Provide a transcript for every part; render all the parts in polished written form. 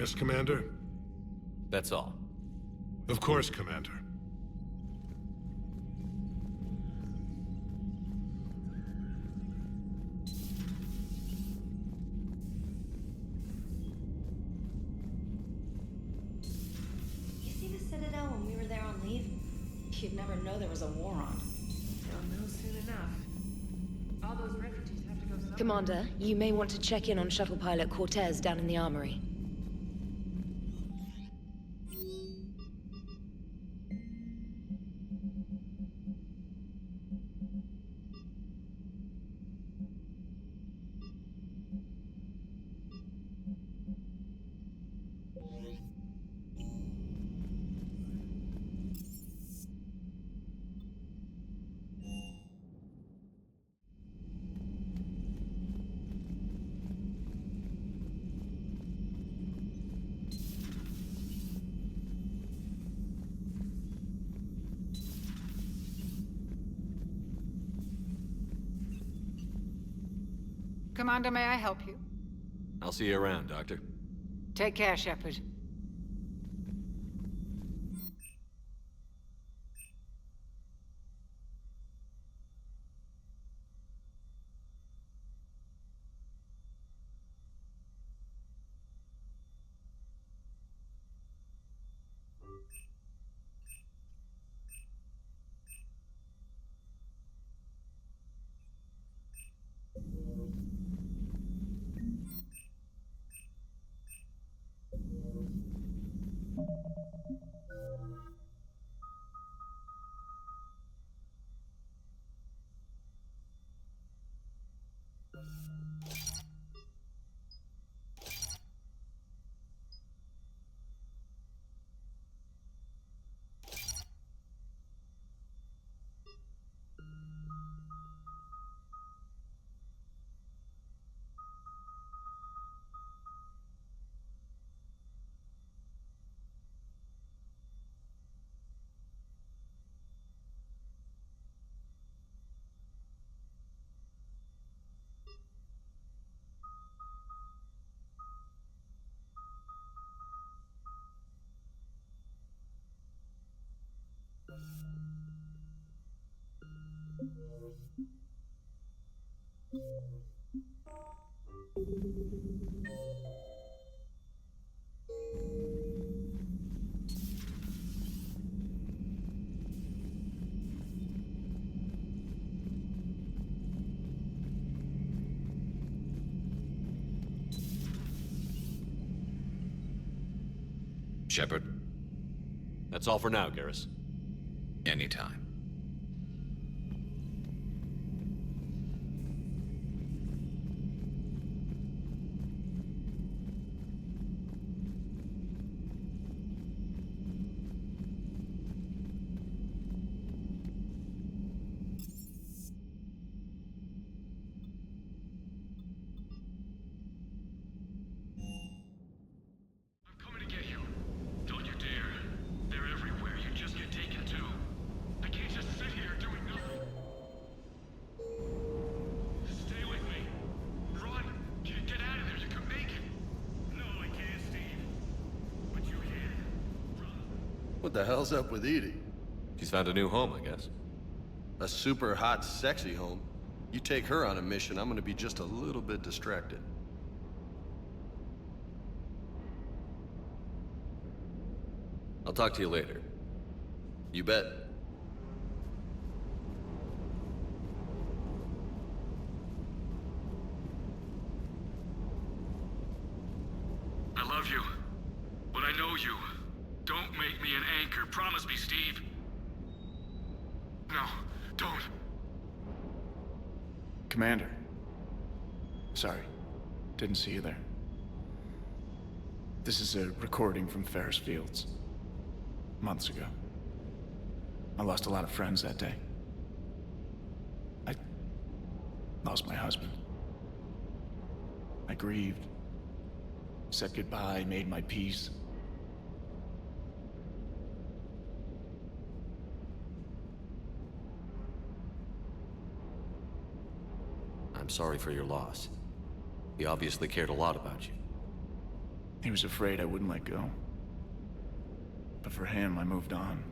Yes, Commander? That's all. Of course, Commander. You see the Citadel when we were there on leave? You'd never know there was a war on. They'll know soon enough. All those refugees have to go somewhere. Commander, you may want to check in on shuttle pilot Cortez down in the armory. Commander, may I help you? I'll see you around, Doctor. Take care, Shepard. Shepard, That's all for now, Garrus. anytime. Coming to get you. Don't you dare. They're everywhere. You just get taken too. I can't just sit here doing nothing. Stay with me. Run. Get out of there. You can make it. No, I can't, Steve. But you can. Run. What the hell's up with Edie? She's found a new home, I guess. A super hot, sexy home. You take her on a mission, I'm gonna be just a little bit distracted. I'll talk to you later. You bet. I love you. But I know you. Don't make me an anchor. Promise me, Steve. No, don't. Commander. Sorry. Didn't see you there. This is a recording from Ferris Fields. Months ago. I lost a lot of friends that day. I lost my husband. I grieved. Said goodbye, made my peace. I'm sorry for your loss. He obviously cared a lot about you. He was afraid I wouldn't let go. But for him, I moved on.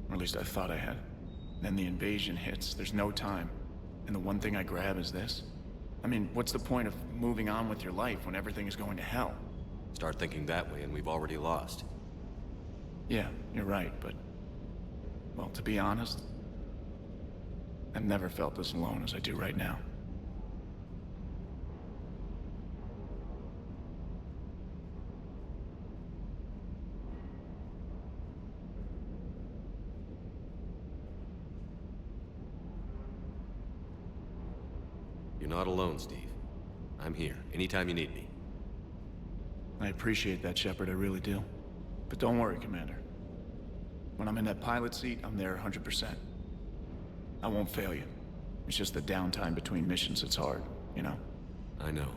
Or at least I thought I had. Then the invasion hits, there's no time. And the one thing I grab is this? I mean, what's the point of moving on with your life when everything is going to hell? Start thinking that way and we've already lost. Yeah, you're right, but... well, to be honest, I've never felt as alone as I do right now. You're not alone, Steve. I'm here, anytime you need me. I appreciate that, Shepard, I really do. But don't worry, Commander. When I'm in that pilot seat, I'm there 100%. I won't fail you. It's just the downtime between missions that's hard, you know? I know.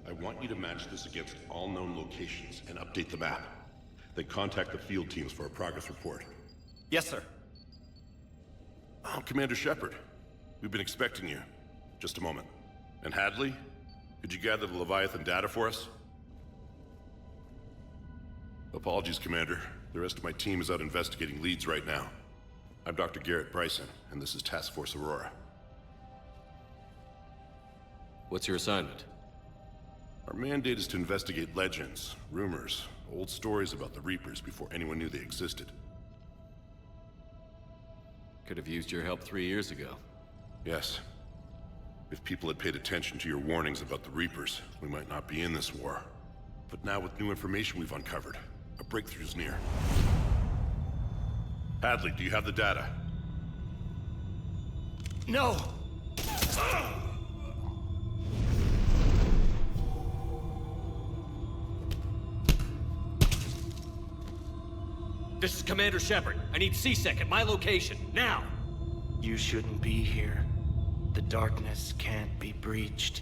I want you to match this against all known locations and update the map. Then contact the field teams for a progress report. Yes, sir. Oh, Commander Shepard. We've been expecting you. Just a moment. And Hadley? Could you gather the Leviathan data for us? Apologies, Commander. The rest of my team is out investigating leads right now. I'm Dr. Garrett Bryson, and this is Task Force Aurora. What's your assignment? Our mandate is to investigate legends, rumors, old stories about the Reapers before anyone knew they existed. Could have used your help 3 years ago. Yes. If people had paid attention to your warnings about the Reapers, we might not be in this war. But now with new information we've uncovered, a breakthrough's near. Hadley, do you have the data? No! This is Commander Shepard. I need C-Sec at my location, now! You shouldn't be here. The darkness can't be breached.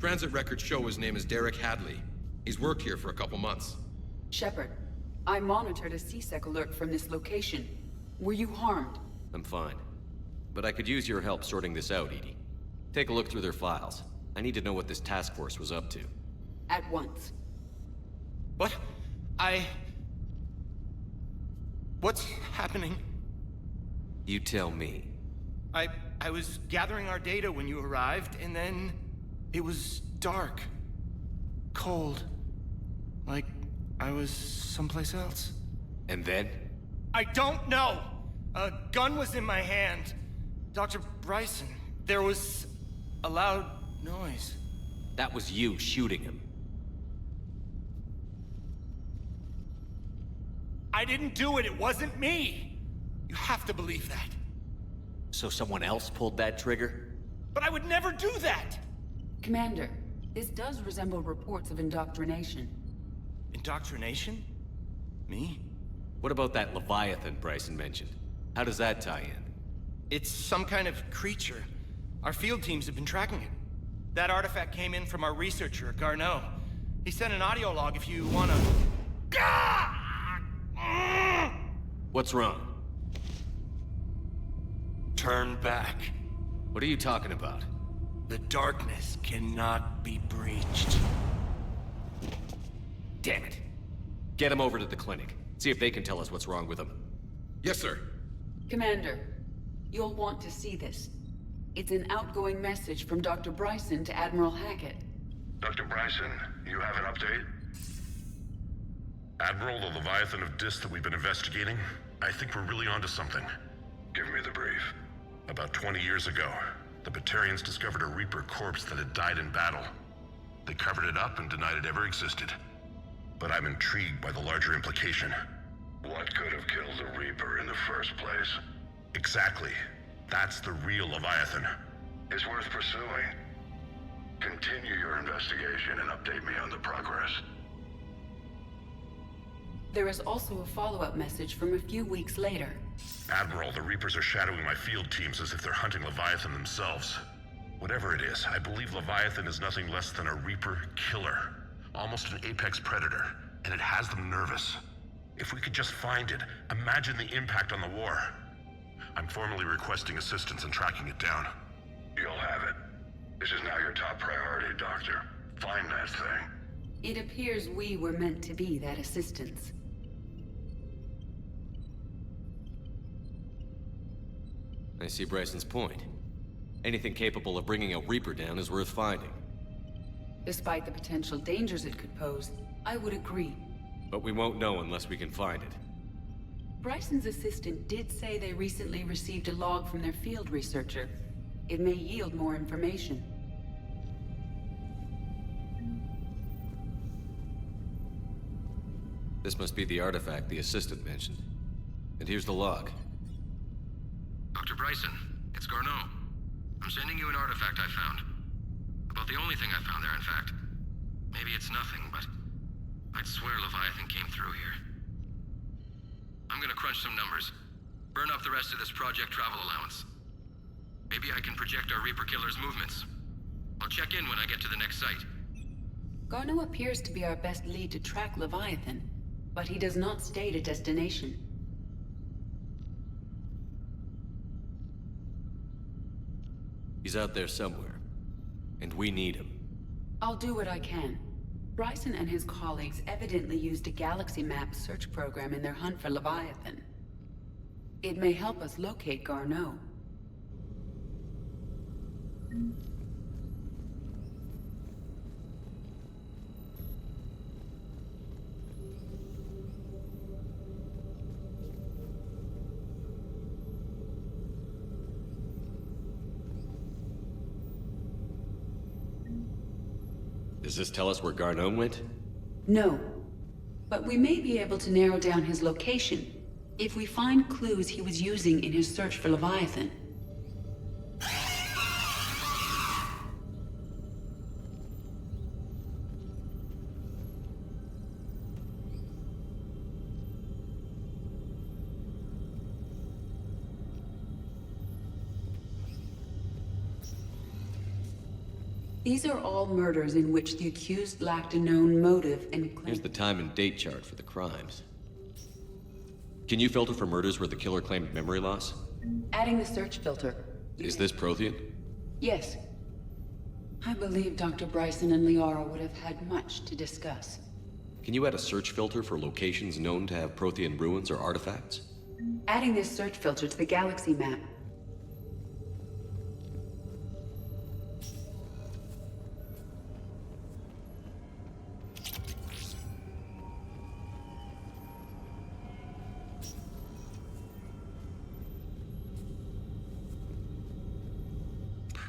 Transit records show his name is Derek Hadley. He's worked here for a couple months. Shepard, I monitored a C-Sec alert from this location. Were you harmed? I'm fine. But I could use your help sorting this out, Edie. Take a look through their files. I need to know what this task force was up to. At once. What? What's happening? You tell me. I was gathering our data when you arrived, and then it was dark. Cold. Like I was someplace else. And then? I don't know! A gun was in my hand. Dr. Bryson, there was a loud noise. That was you shooting him. I didn't do it, it wasn't me! You have to believe that. So someone else pulled that trigger? But I would never do that! Commander, this does resemble reports of indoctrination. Indoctrination? Me? What about that Leviathan Bryson mentioned? How does that tie in? It's some kind of creature. Our field teams have been tracking it. That artifact came in from our researcher, Garneau. He sent an audio log if you wanna... What's wrong? Turn back. What are you talking about? The darkness cannot be breached. Damn it. Get him over to the clinic. See if they can tell us what's wrong with him. Yes, sir. Commander, you'll want to see this. It's an outgoing message from Dr. Bryson to Admiral Hackett. Dr. Bryson, you have an update? Admiral, the Leviathan of Dis that we've been investigating, I think we're really onto something. Give me the brief. About 20 years ago, the Batarians discovered a Reaper corpse that had died in battle. They covered it up and denied it ever existed. But I'm intrigued by the larger implication. What could have killed the Reaper in the first place? Exactly. That's the real Leviathan. It's worth pursuing. Continue your investigation and update me on the progress. There is also a follow-up message from a few weeks later. Admiral, the Reapers are shadowing my field teams as if they're hunting Leviathan themselves. Whatever it is, I believe Leviathan is nothing less than a Reaper killer. Almost an apex predator, and it has them nervous. If we could just find it, imagine the impact on the war. I'm formally requesting assistance in tracking it down. You'll have it. This is now your top priority, Doctor. Find that thing. It appears we were meant to be that assistance. I see Bryson's point. Anything capable of bringing a Reaper down is worth finding. Despite the potential dangers it could pose, I would agree. But we won't know unless we can find it. Bryson's assistant did say they recently received a log from their field researcher. It may yield more information. This must be the artifact the assistant mentioned. And here's the log. Dr. Bryson, it's Garneau. I'm sending you an artifact I found. About the only thing I found there, in fact. Maybe it's nothing, but I'd swear Leviathan came through here. I'm gonna crunch some numbers. Burn up the rest of this project travel allowance. Maybe I can project our Reaper killer's movements. I'll check in when I get to the next site. Garneau appears to be our best lead to track Leviathan, but he does not state a destination. He's out there somewhere, and we need him. I'll do what I can. Bryson and his colleagues evidently used a galaxy map search program in their hunt for Leviathan. It may help us locate Garneau. Does this tell us where Garneau went? No, but we may be able to narrow down his location if we find clues he was using in his search for Leviathan. These are all murders in which the accused lacked a known motive and claim. Here's the time and date chart for the crimes. Can you filter for murders where the killer claimed memory loss? Adding the search filter. Is this Prothean? Yes. I believe Dr. Bryson and Liara would have had much to discuss. Can you add a search filter for locations known to have Prothean ruins or artifacts? Adding this search filter to the galaxy map.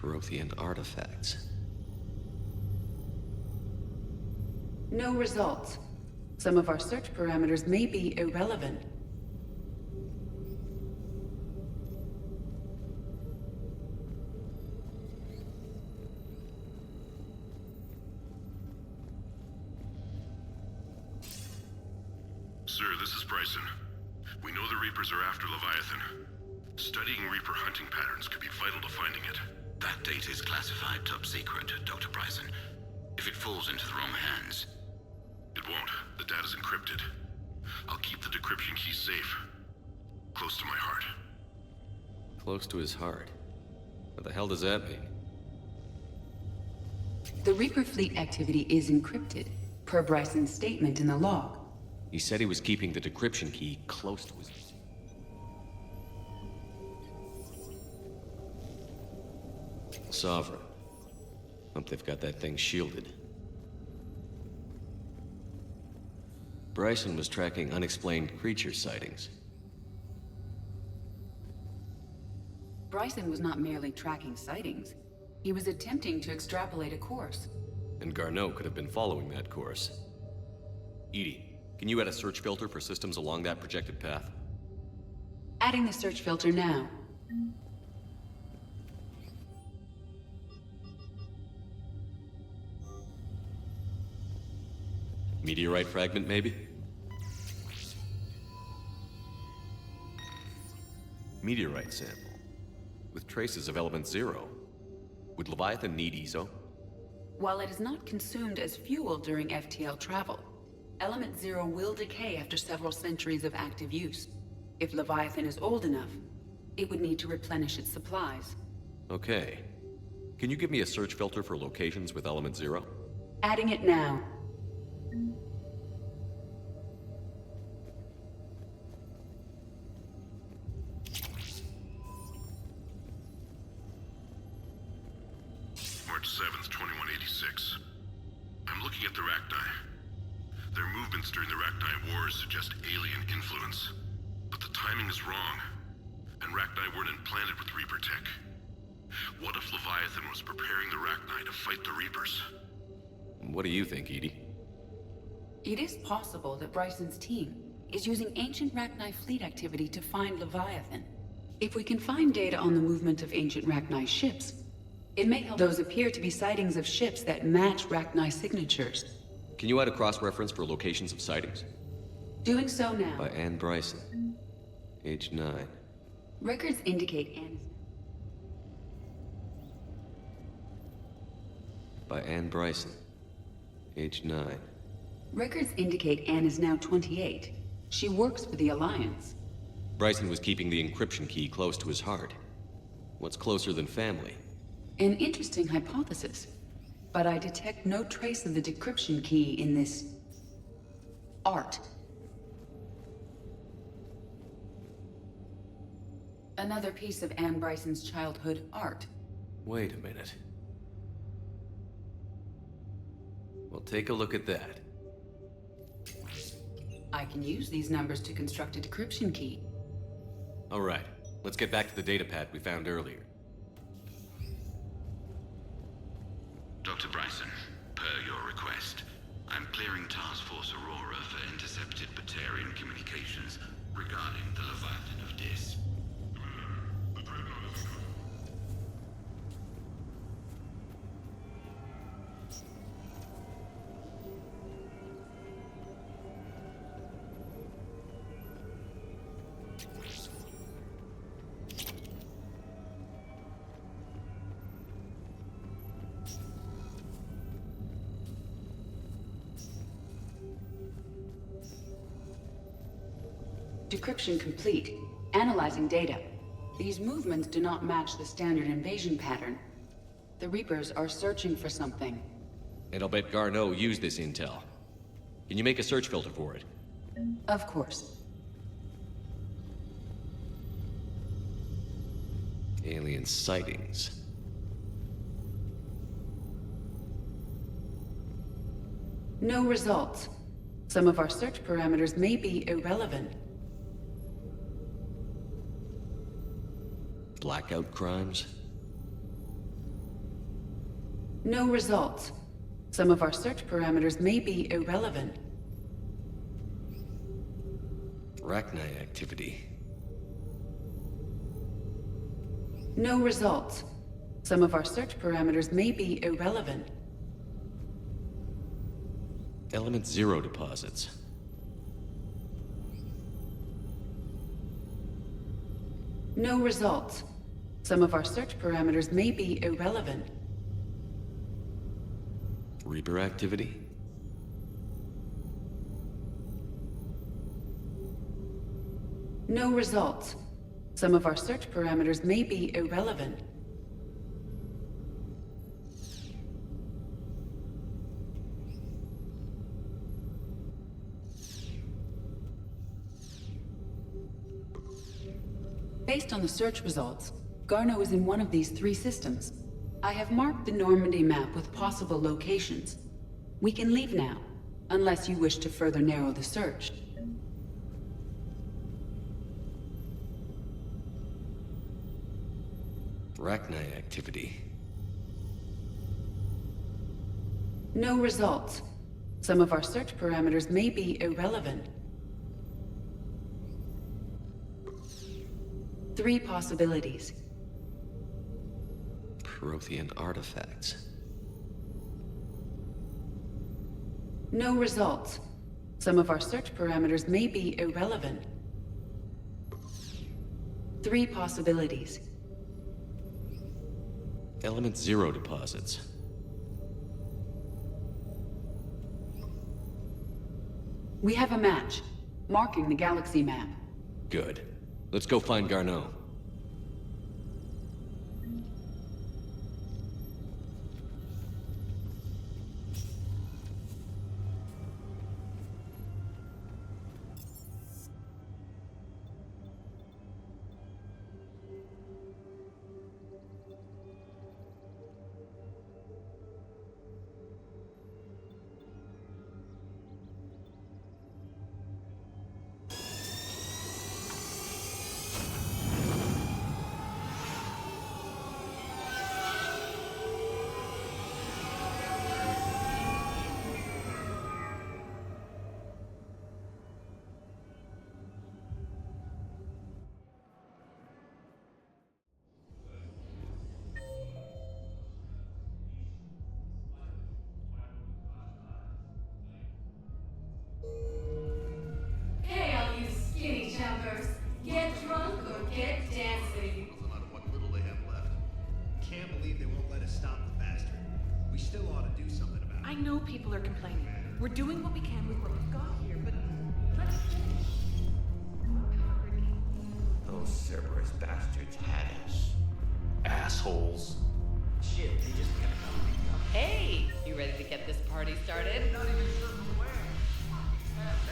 Prothean artifacts. No results. Some of our search parameters may be irrelevant. Sir, this is Bryson. We know the Reapers are after Leviathan. Studying Reaper hunting patterns could be vital to finding it. That data is classified top secret, Dr. Bryson. If it falls into the wrong hands... It won't. The data's encrypted. I'll keep the decryption key safe. Close to my heart. Close to his heart. What the hell does that mean? The Reaper fleet activity is encrypted, per Bryson's statement in the log. He said he was keeping the decryption key close to his... Sovereign. Hope they've got that thing shielded. Bryson was tracking unexplained creature sightings. Bryson was not merely tracking sightings. He was attempting to extrapolate a course. And Garneau could have been following that course. Edie, can you add a search filter for systems along that projected path? Adding the search filter now. Meteorite fragment, maybe? Meteorite sample. With traces of element zero. Would Leviathan need EZO? While it is not consumed as fuel during FTL travel, element zero will decay after several centuries of active use. If Leviathan is old enough, it would need to replenish its supplies. Okay. Can you give me a search filter for locations with element zero? Adding it now. March 7th, 2186. I'm looking at the Rachni. Their movements during the Rachni Wars suggest alien influence. But the timing is wrong, and Rachni weren't implanted with Reaper tech. What if Leviathan was preparing the Rachni to fight the Reapers? What do you think, Edie? It is possible that Bryson's team is using ancient Rachni fleet activity to find Leviathan. If we can find data on the movement of ancient Rachni ships, it may help those appear to be sightings of ships that match Rachni signatures. Can you add a cross-reference for locations of sightings? Doing so now. By Anne Bryson. Age 9. Records indicate Anne... By Anne Bryson. Age 9. Records indicate Anne is now 28. She works for the Alliance. Bryson was keeping the encryption key close to his heart. What's closer than family? An interesting hypothesis. But I detect no trace of the decryption key in this... art. Another piece of Anne Bryson's childhood art. Wait a minute. Well, take a look at that. I can use these numbers to construct a decryption key. All right, let's get back to the datapad we found earlier. Dr. Bryson, per your request, I'm clearing Task Force Aurora for intercepted Batarian communications regarding the Leviathan of Dis. Decryption complete. Analyzing data. These movements do not match the standard invasion pattern. The Reapers are searching for something. And I'll bet Garneau used this intel. Can you make a search filter for it? Of course. Alien sightings. No results. Some of our search parameters may be irrelevant. Blackout crimes? No results. Some of our search parameters may be irrelevant. Rachni activity. No results. Some of our search parameters may be irrelevant. Element zero deposits. No results. Some of our search parameters may be irrelevant. Reaper activity? No results. Some of our search parameters may be irrelevant. Based on the search results, Garneau is in one of these three systems. I have marked the Normandy map with possible locations. We can leave now, unless you wish to further narrow the search. Rachni activity. No results. Some of our search parameters may be irrelevant. Three possibilities. Prothean artifacts. No results. Some of our search parameters may be irrelevant. 3 possibilities. Element 0 deposits. We have a match, marking the galaxy map. Good. Let's go find Garneau. Hey, all you skinny jumpers. Get drunk or get dancing. No matter what little they have left. Can't believe they won't let us stop the bastard. We still ought to do something about it. I know people are complaining. We're doing what we can with what we've got here, but let's finish. Those Cerberus bastards had us. Assholes. Shit, they just kept coming. Hey, you ready to get this party started? Not even sure from where.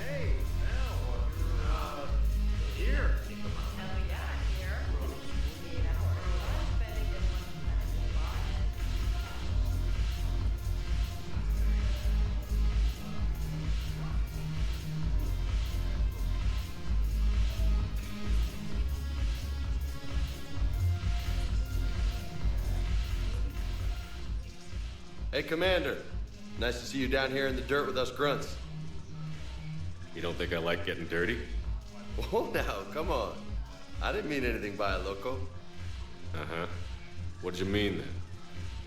Hey, Mel, you're, here. Hell yeah, here. 48 hours. I'm betting this one's Hey, Commander. Nice to see you down here in the dirt with us grunts. You don't think I like getting dirty? Oh, now, come on. I didn't mean anything by it, loco. Uh-huh. What did you mean, then?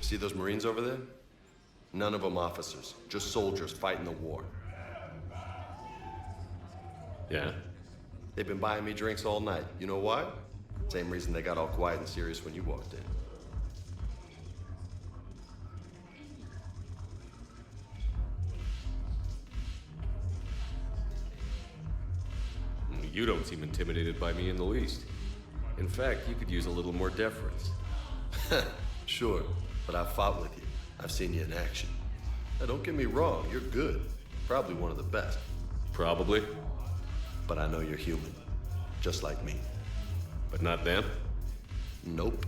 See those Marines over there? None of them officers, just soldiers fighting the war. Yeah? They've been buying me drinks all night. You know why? Same reason they got all quiet and serious when you walked in. You don't seem intimidated by me in the least. In fact, you could use a little more deference. Sure, but I've fought with you. I've seen you in action. Now, don't get me wrong, you're good. Probably one of the best. Probably. But I know you're human. Just like me. But not them? Nope.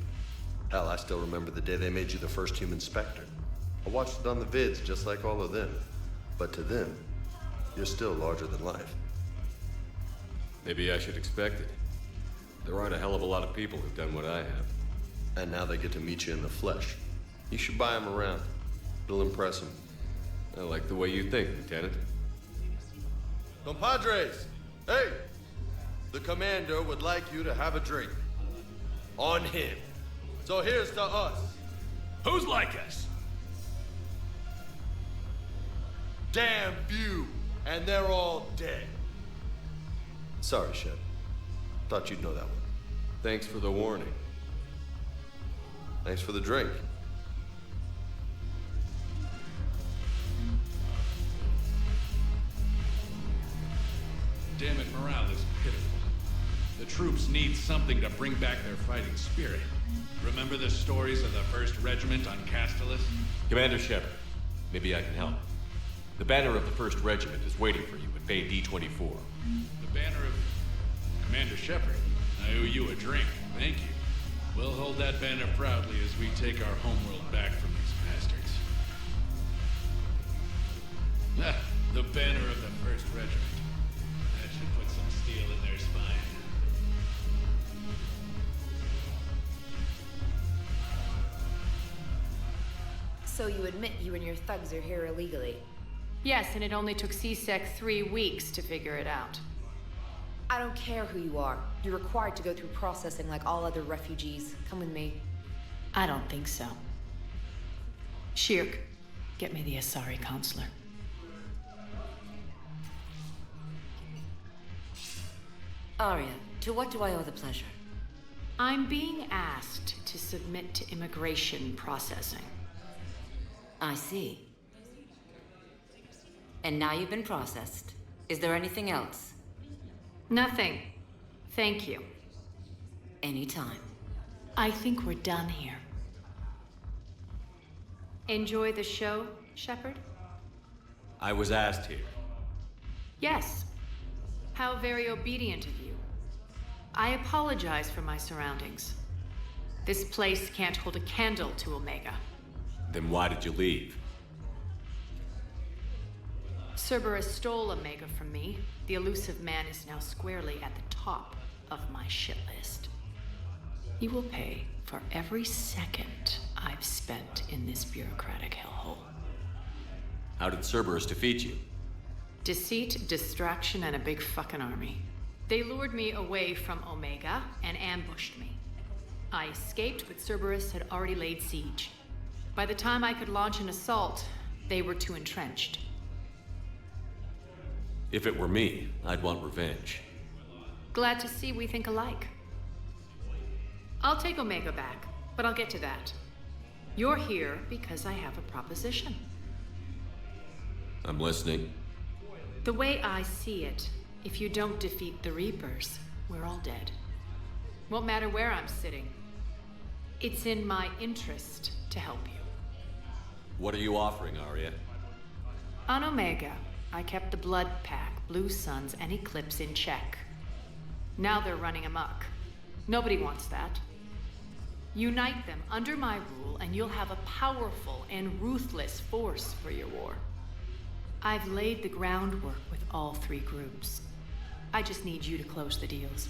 Hell, I still remember the day they made you the first human Spectre. I watched it on the vids, just like all of them. But to them, you're still larger than life. Maybe I should expect it. There aren't a hell of a lot of people who've done what I have. And now they get to meet you in the flesh. You should buy them around. It'll impress them. I like the way you think, Lieutenant. Compadres! Hey! The commander would like you to have a drink. On him. So here's to us. Who's like us? Damn few, and they're all dead. Sorry, Shep. Thought you'd know that one. Thanks for the warning. Thanks for the drink. Damn it, morale is pitiful. The troops need something to bring back their fighting spirit. Remember the stories of the 1st Regiment on Castellus? Commander Shepard, maybe I can help. The banner of the 1st Regiment is waiting for you at Bay D-24. The banner of Commander Shepard. I owe you a drink. Thank you. We'll hold that banner proudly as we take our homeworld back from these bastards. Ah, the banner of the 1st Regiment. That should put some steel in their spine. So you admit you and your thugs are here illegally? Yes, and it only took CSEC 3 weeks to figure it out. I don't care who you are. You're required to go through processing like all other refugees. Come with me. I don't think so. Shirk, get me the Asari consular. Arya, to what do I owe the pleasure? I'm being asked to submit to immigration processing. I see. And now you've been processed. Is there anything else? Nothing. Thank you. Anytime. I think we're done here. Enjoy the show, Shepard? I was asked here. Yes. How very obedient of you. I apologize for my surroundings. This place can't hold a candle to Omega. Then why did you leave? Cerberus stole Omega from me. The elusive man is now squarely at the top of my shit list. He will pay for every second I've spent in this bureaucratic hellhole. How did Cerberus defeat you? Deceit, distraction, and a big fucking army. They lured me away from Omega and ambushed me. I escaped, but Cerberus had already laid siege. By the time I could launch an assault, they were too entrenched. If it were me, I'd want revenge. Glad to see we think alike. I'll take Omega back, but I'll get to that. You're here because I have a proposition. I'm listening. The way I see it, if you don't defeat the Reapers, we're all dead. Won't matter where I'm sitting. It's in my interest to help you. What are you offering, Arya? On Omega, I kept the Blood Pack, Blue Suns, and Eclipse in check. Now they're running amok. Nobody wants that. Unite them under my rule, and you'll have a powerful and ruthless force for your war. I've laid the groundwork with all three groups. I just need you to close the deals.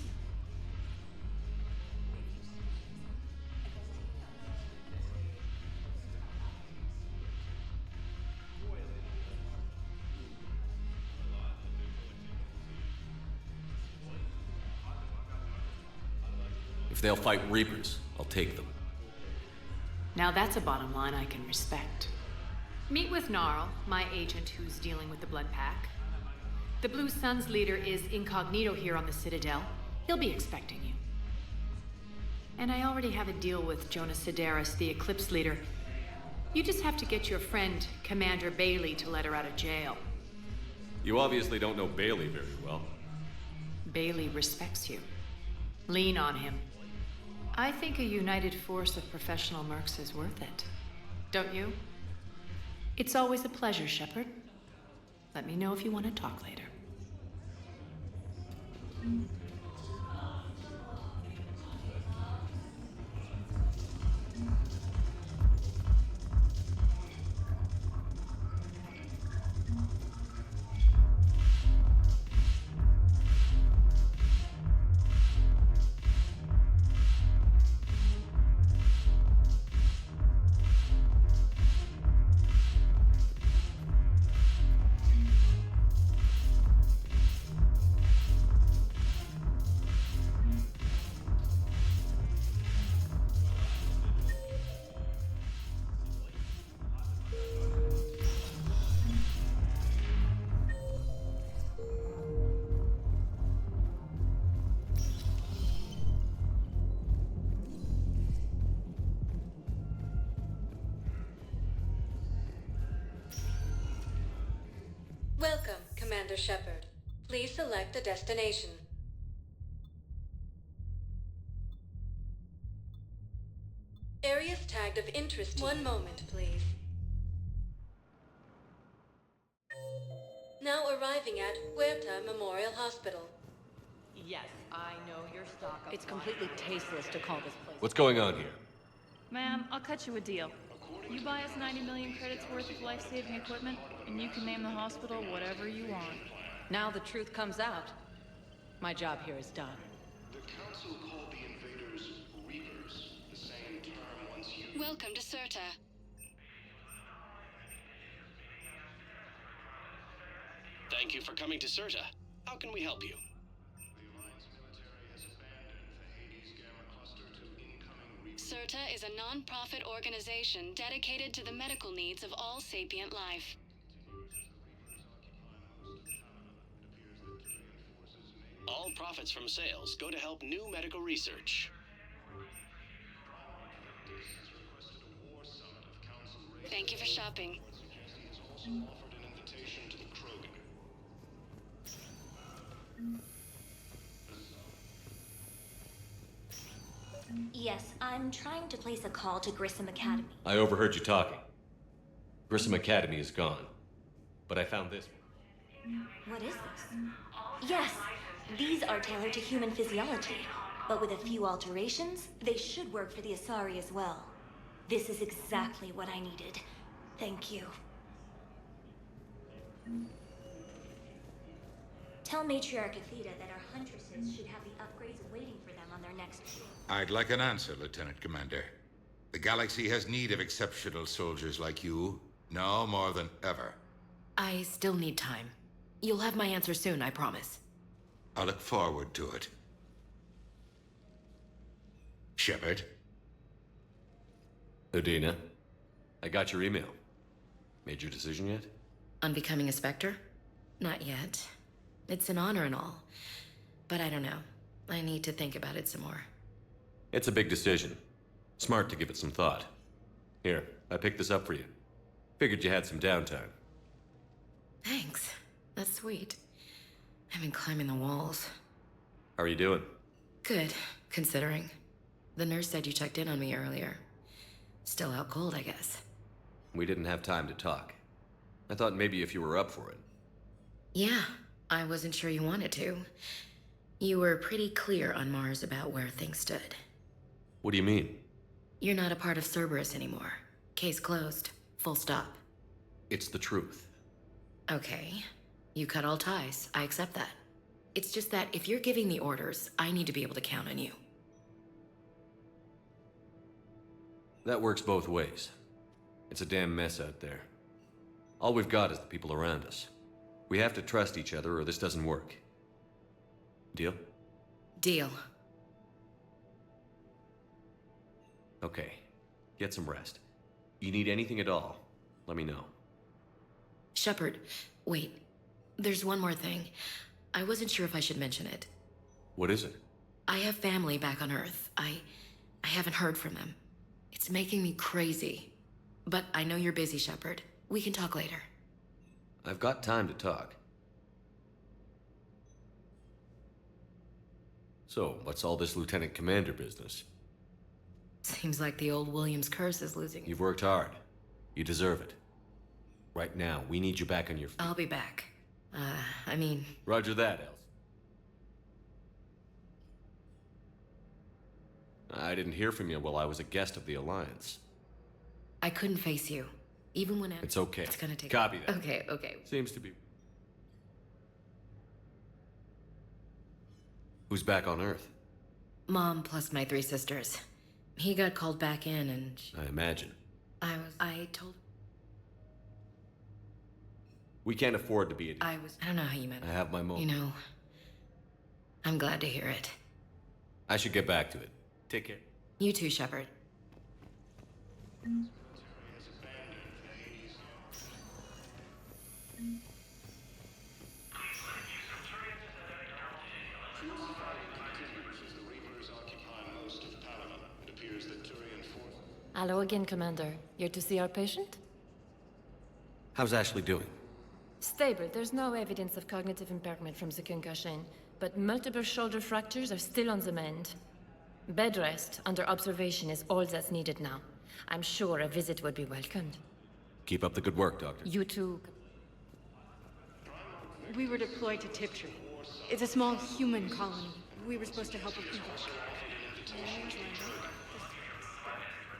If they'll fight Reapers, I'll take them. Now that's a bottom line I can respect. Meet with Gnarl, my agent who's dealing with the Blood Pack. The Blue Suns leader is incognito here on the Citadel. He'll be expecting you. And I already have a deal with Jonas Sidaris, the Eclipse leader. You just have to get your friend, Commander Bailey, to let her out of jail. You obviously don't know Bailey very well. Bailey respects you. Lean on him. I think a united force of professional mercs is worth it. Don't you? It's always a pleasure, Shepard. Let me know if you want to talk later. Welcome, Commander Shepard. Please select a destination. Areas tagged of interest. One moment, please. Now arriving at Huerta Memorial Hospital. Yes, I know your stock up. It's completely tasteless to call this place. What's going on here? Ma'am, I'll cut you a deal. You buy us 90 million credits worth of life-saving equipment, and you can name the hospital whatever you want. Now the truth comes out. My job here is done. The Council called the invaders Reapers, the same term once used. Welcome to Cirta. Thank you for coming to Cirta. How can we help you? Cirta is a non-profit organization dedicated to the medical needs of all sapient life. All all profits from sales go to help new medical research. Thank you for shopping. Yes, I'm trying to place a call to Grissom Academy. I overheard you talking. Grissom Academy is gone. But I found this. What is this? Yes, these are tailored to human physiology, but with a few alterations, they should work for the Asari as well. This is exactly what I needed. Thank you. Tell Matriarch Athena that our huntresses should have the upgrades waiting for them on their next trip. I'd like an answer, Lieutenant Commander. The galaxy has need of exceptional soldiers like you, now more than ever. I still need time. You'll have my answer soon, I promise. I look forward to it. Shepard? Udina, I got your email. Made your decision yet? On becoming a Spectre? Not yet. It's an honor and all. But I don't know. I need to think about it some more. It's a big decision. Smart to give it some thought. Here, I picked this up for you. Figured you had some downtime. Thanks. That's sweet. I've been climbing the walls. How are you doing? Good, considering. The nurse said you checked in on me earlier. Still out cold, I guess. We didn't have time to talk. I thought maybe if you were up for it. Yeah, I wasn't sure you wanted to. You were pretty clear on Mars about where things stood. What do you mean? You're not a part of Cerberus anymore. Case closed. Full stop. It's the truth. Okay. You cut all ties. I accept that. It's just that if you're giving the orders, I need to be able to count on you. That works both ways. It's a damn mess out there. All we've got is the people around us. We have to trust each other or this doesn't work. Deal? Deal. Okay. Get some rest. You need anything at all, let me know. Shepard, wait. There's one more thing. I wasn't sure if I should mention it. What is it? I have family back on Earth. I haven't heard from them. It's making me crazy. But I know you're busy, Shepard. We can talk later. I've got time to talk. So, what's all this Lieutenant Commander business? Seems like the old Williams curse is losing. You've worked hard. You deserve it. Right now, we need you back on your feet. I'll be back. I mean... Roger that, Elsa. I didn't hear from you while I was a guest of the Alliance. I couldn't face you. Even when It's okay. It's gonna take... Copy that. Okay. Seems to be... Who's back on Earth? Mom plus my 3 sisters. He got called back in and... I imagine. I told... We can't afford to be... I don't know how you meant it. I have my moments. You know... I'm glad to hear it. I should get back to it. Take care. You too, Shepard. Hello again, Commander. You're to see our patient? How's Ashley doing? Stable. There's no evidence of cognitive impairment from the concussion, but multiple shoulder fractures are still on the mend. Bed rest under observation is all that's needed now. I'm sure a visit would be welcomed. Keep up the good work, Doctor. You too. We were deployed to Tiptree. It's a small human colony. We were supposed to help with concussion.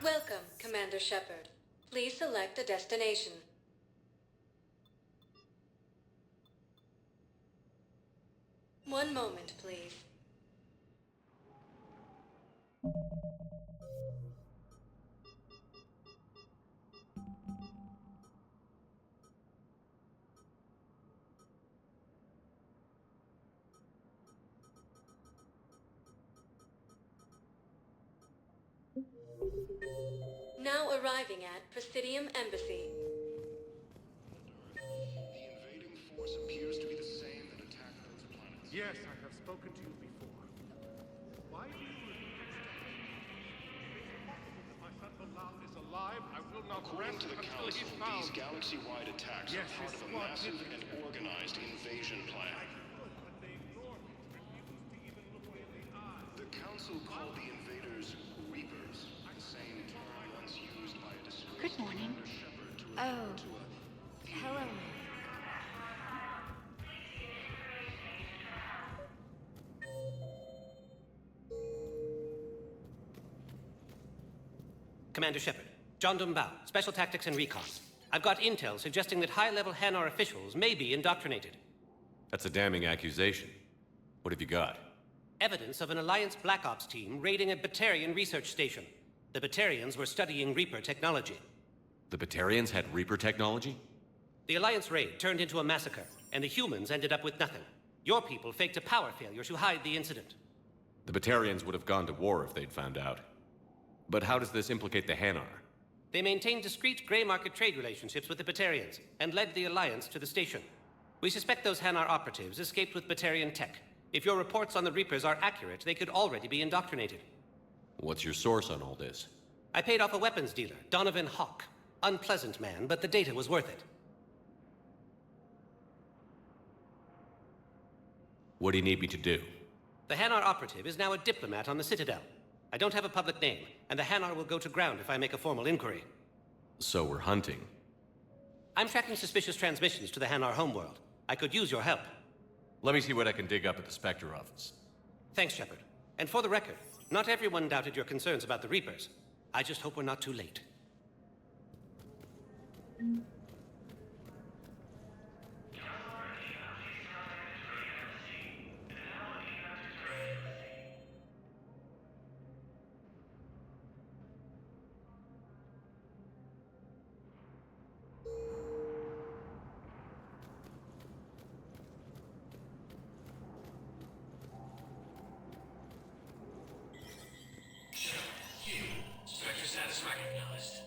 Welcome, Commander Shepard. Please select a destination. One moment, please. Now arriving at Presidium Embassy. The invading force appears to be the same that attacked those planets. Yes, I have spoken to you before. Why do you refuse to If it's possible that my son Bilal is alive, I will not According rest to the until Council, he's found. these galaxy-wide attacks Yes, are part his of a squad massive did and organized invasion plan. The Council called the invaders Reapers, the same term once used by a disgraced Good morning. Commander Shepard to Oh. refer to a... Hello. Commander Shepard, John Dumbao, Special Tactics and Recon. I've got intel suggesting that high-level Hanar officials may be indoctrinated. That's a damning accusation. What have you got? Evidence of an Alliance Black Ops team raiding a Batarian research station. The Batarians were studying Reaper technology. The Batarians had Reaper technology? The Alliance raid turned into a massacre, and the humans ended up with nothing. Your people faked a power failure to hide the incident. The Batarians would have gone to war if they'd found out. But how does this implicate the Hanar? They maintained discreet gray market trade relationships with the Batarians, and led the Alliance to the station. We suspect those Hanar operatives escaped with Batarian tech. If your reports on the Reapers are accurate, they could already be indoctrinated. What's your source on all this? I paid off a weapons dealer, Donovan Hawk. Unpleasant man, but the data was worth it. What do you need me to do? The Hanar operative is now a diplomat on the Citadel. I don't have a public name, and the Hanar will go to ground if I make a formal inquiry. So we're hunting. I'm tracking suspicious transmissions to the Hanar homeworld. I could use your help. Let me see what I can dig up at the Spectre office. Thanks, Shepard. And for the record, not everyone doubted your concerns about the Reapers. I just hope we're not too late. Spectre status recognized.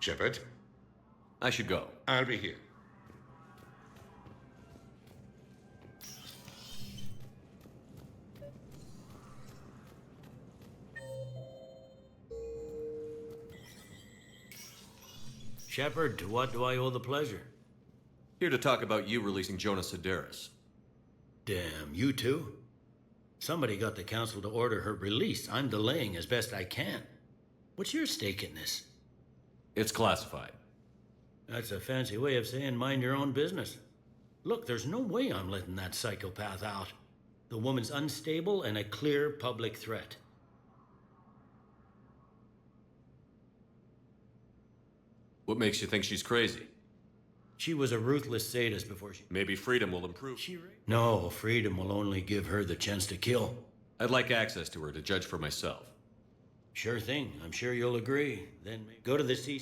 Shepard? I should go. I'll be here. Shepard, to what do I owe the pleasure? Here to talk about you releasing Jonas Sedaris. Damn, you too? Somebody got the council to order her release. I'm delaying as best I can. What's your stake in this? It's classified. That's a fancy way of saying mind your own business. Look, there's no way I'm letting that psychopath out. The woman's unstable and a clear public threat. What makes you think she's crazy? She was a ruthless sadist before she... Maybe freedom will improve. No, freedom will only give her the chance to kill. I'd like access to her to judge for myself. Sure thing. I'm sure you'll agree. Then go to the C...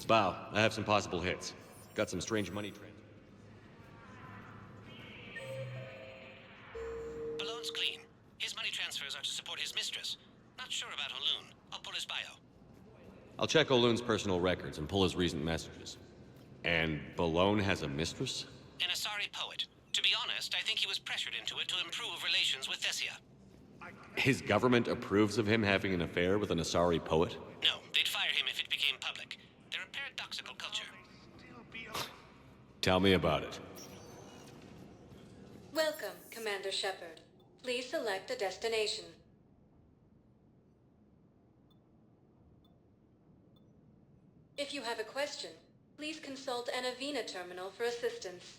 Bow, I have some possible hits. Got some strange money trends. Balloon's clean. His money transfers are to support his mistress. Not sure about Holoon. I'll pull his bio. I'll check O'Loon's personal records and pull his recent messages. And Balone has a mistress? An Asari poet. To be honest, I think he was pressured into it to improve relations with Thessia. His government approves of him having an affair with an Asari poet? No, they'd fire him if it became public. They're a paradoxical culture. Tell me about it. Welcome, Commander Shepard. Please select a destination. If you have a question, please consult an Avena terminal for assistance.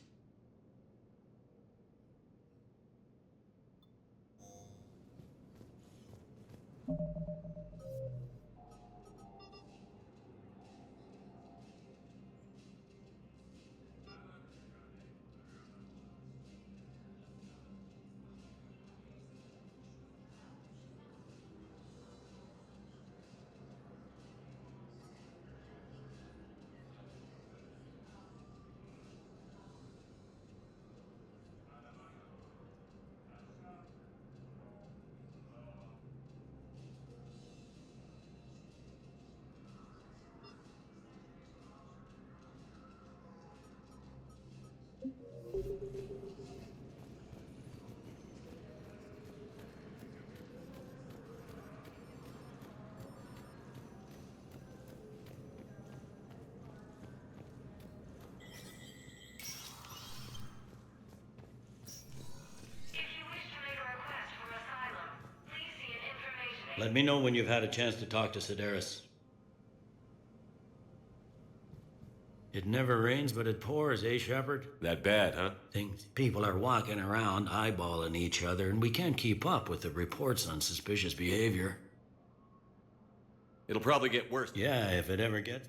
Let me know when you've had a chance to talk to Sedaris. It never rains, but it pours, eh, Shepard? That bad, huh? People are walking around eyeballing each other, and we can't keep up with the reports on suspicious behavior. It'll probably get worse. Yeah, if it ever gets...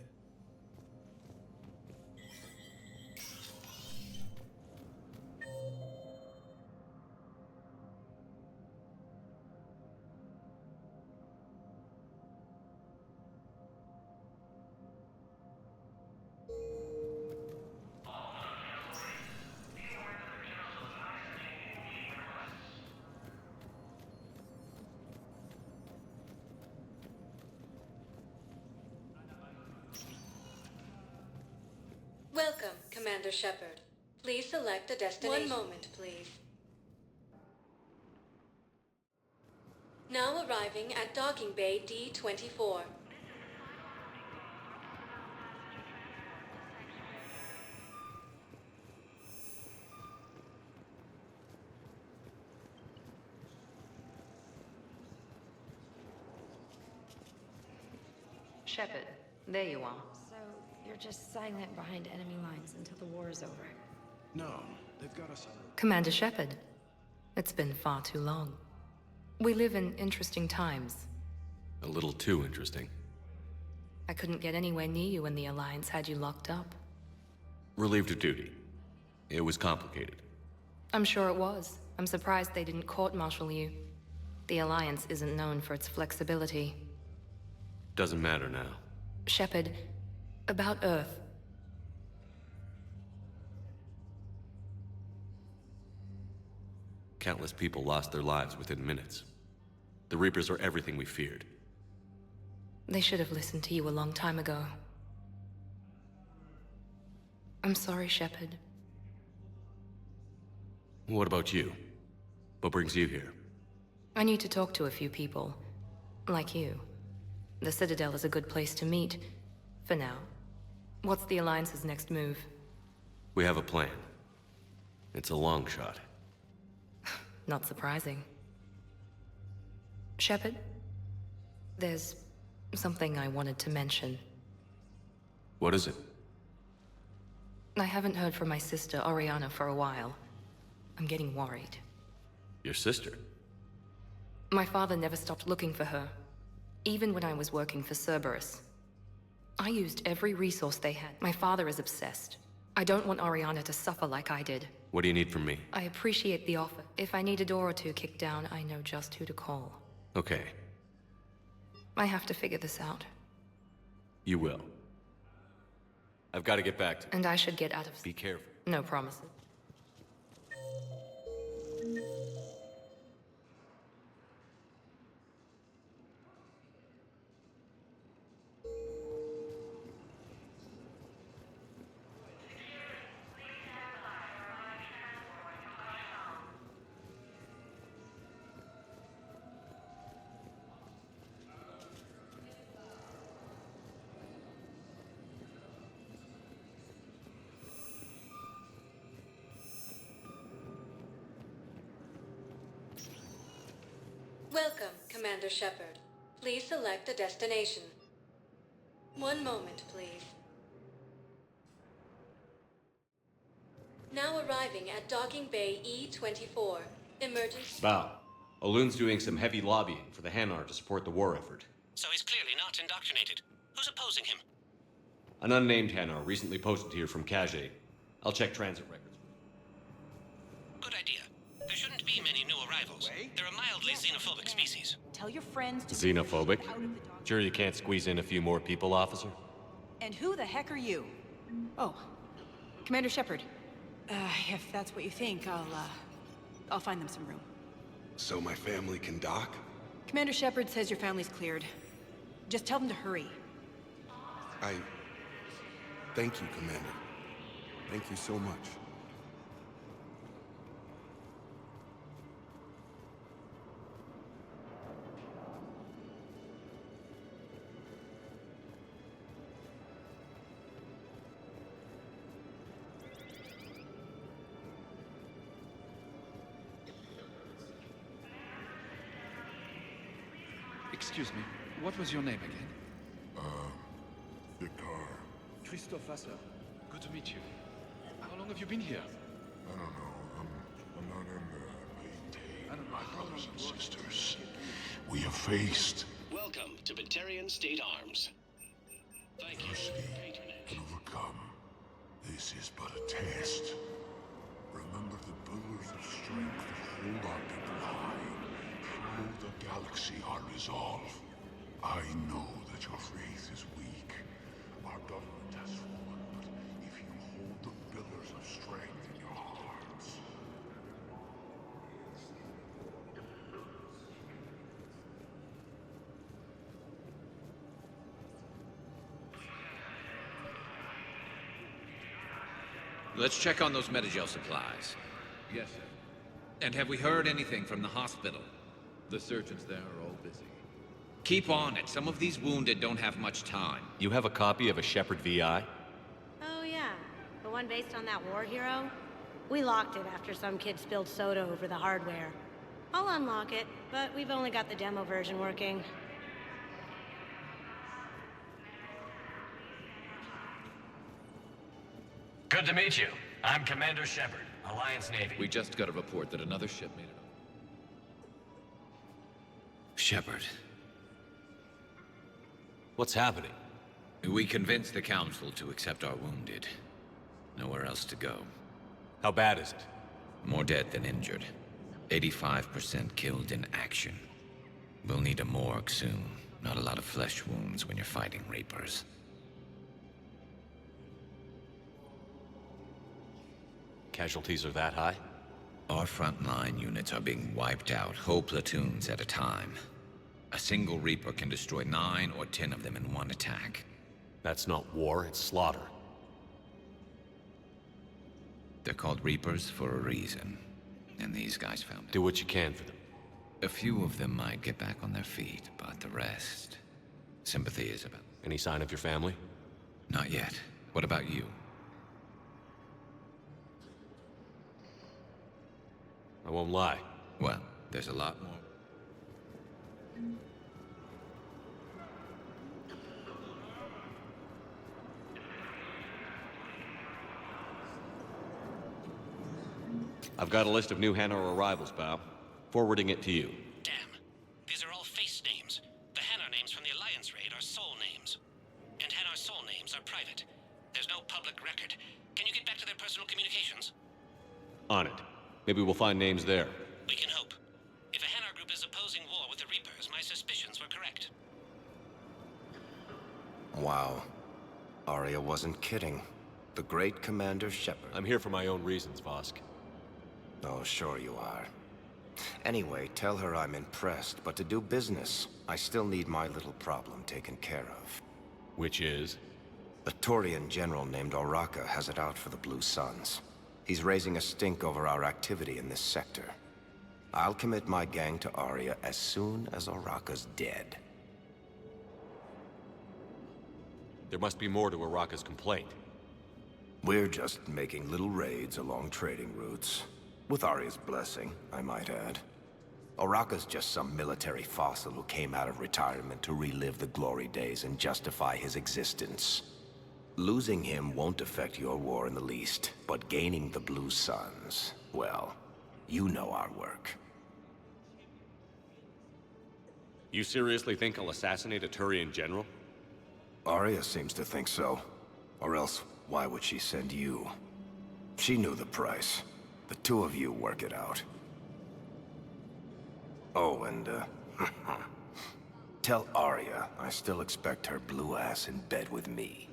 Welcome, Commander Shepard. Please select a destination. 1 moment, please. Now arriving at Docking Bay D-24. Shepard, there you are. So, you're just silent behind enemy lines until the war is over. No, they've got us. Commander Shepard, it's been far too long. We live in interesting times. A little too interesting. I couldn't get anywhere near you when the Alliance had you locked up. Relieved of duty. It was complicated. I'm sure it was. I'm surprised they didn't court-martial you. The Alliance isn't known for its flexibility. Doesn't matter now. Shepard, about Earth. Countless people lost their lives within minutes. The Reapers are everything we feared. They should have listened to you a long time ago. I'm sorry, Shepard. What about you? What brings you here? I need to talk to a few people. Like you. The Citadel is a good place to meet. For now. What's the Alliance's next move? We have a plan. It's a long shot. Not surprising. Shepard? There's something I wanted to mention. What is it? I haven't heard from my sister, Oriana, for a while. I'm getting worried. Your sister? My father never stopped looking for her. Even when I was working for Cerberus. I used every resource they had. My father is obsessed. I don't want Oriana to suffer like I did. What do you need from me? I appreciate the offer. If I need a door or two kicked down, I know just who to call. Okay. I have to figure this out. You will. I've got to get back to... And I should get out of... Be careful. No promises. Welcome, Commander Shepard. Please select a destination. 1 moment, please. Now arriving at Docking Bay E-24. Emergency... Val, Olun's doing some heavy lobbying for the Hanar to support the war effort. So he's clearly not indoctrinated. Who's opposing him? An unnamed Hanar recently posted here from Kage. I'll check transit records. Good idea. There shouldn't be many new arrivals. They're a mildly xenophobic species. Tell your friends to... Xenophobic? Sure you can't squeeze in a few more people, officer? And who the heck are you? Oh, Commander Shepard. If that's what you think, I'll find them some room. So my family can dock? Commander Shepard says your family's cleared. Just tell them to hurry. Thank you, Commander. Thank you so much. Excuse me, what was your name again? Vicar. Christophe Vassar. Good to meet you. How long have you been here? I don't know. I'm not in the maintain. My brothers and sisters. We have faced Welcome to Batarian State Arms. Thank you for your patronage. and overcome. This is but a test. Remember the pillars of strength that hold our people high. Show the galaxy our resolve. I know that your faith is weak. Our government has fallen, but if you hold the pillars of strength in your hearts... Let's check on those Metagel supplies. Yes, sir. And have we heard anything from the hospital? The surgeons there are all busy. Keep on it. Some of these wounded don't have much time. You have a copy of a Shepherd VI? Oh yeah, the one based on that war hero? We locked it after some kid spilled soda over the hardware. I'll unlock it, but we've only got the demo version working. Good to meet you. I'm Commander Shepard, Alliance Navy. We just got a report that another ship made it. Shepard. What's happening? We convinced the Council to accept our wounded. Nowhere else to go. How bad is it? More dead than injured. 85% killed in action. We'll need a morgue soon. Not a lot of flesh wounds when you're fighting Reapers. Casualties are that high? Our frontline units are being wiped out, whole platoons at a time. A single Reaper can destroy 9 or 10 of them in one attack. That's not war, it's slaughter. They're called Reapers for a reason. And these guys found it. Do what you can for them. A few of them might get back on their feet, but the rest... sympathy is about... Any sign of your family? Not yet. What about you? I won't lie. Well, there's a lot more. I've got a list of new Hanar arrivals, pal. Forwarding it to you. Damn. These are all face names. The Hanar names from the Alliance raid are soul names. And Hanar soul names are private. There's no public record. Can you get back to their personal communications? On it. Maybe we'll find names there. We can hope. If a Hanar group is opposing war with the Reapers, my suspicions were correct. Wow. Arya wasn't kidding. The great Commander Shepard. I'm here for my own reasons, Vosk. Oh, sure you are. Anyway, tell her I'm impressed, but to do business, I still need my little problem taken care of. Which is? A Turian general named Oraka has it out for the Blue Suns. He's raising a stink over our activity in this sector. I'll commit my gang to Arya as soon as Oraka's dead. There must be more to Oraka's complaint. We're just making little raids along trading routes. With Arya's blessing, I might add. Oraka's just some military fossil who came out of retirement to relive the glory days and justify his existence. Losing him won't affect your war in the least, but gaining the Blue Suns, well, you know our work. You seriously think I'll assassinate a Turian general? Arya seems to think so. Or else, why would she send you? She knew the price. The two of you work it out. Oh, and, tell Arya I still expect her blue ass in bed with me.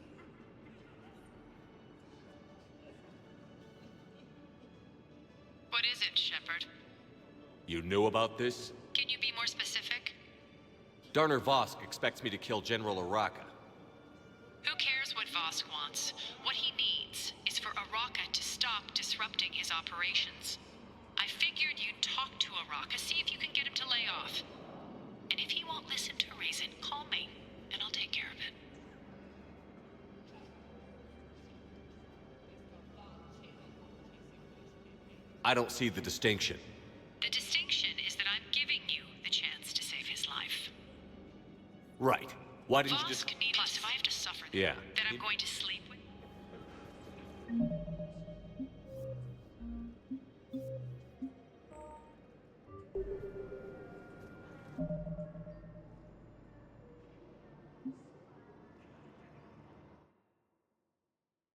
What is it, Shepard? You knew about this? Can you be more specific? Darner Vosk expects me to kill General Oraka. Who cares what Vosk wants? What he needs is for Oraka to stop disrupting his operations. I figured you'd talk to Oraka, see if you can get him to lay off. And if he won't listen to reason, call me, and I'll take care of it. I don't see the distinction. The distinction is that I'm giving you the chance to save his life. Right. Why didn't you just... Vosk needed... Plus, if I have to suffer Yeah. that I'm going to sleep with...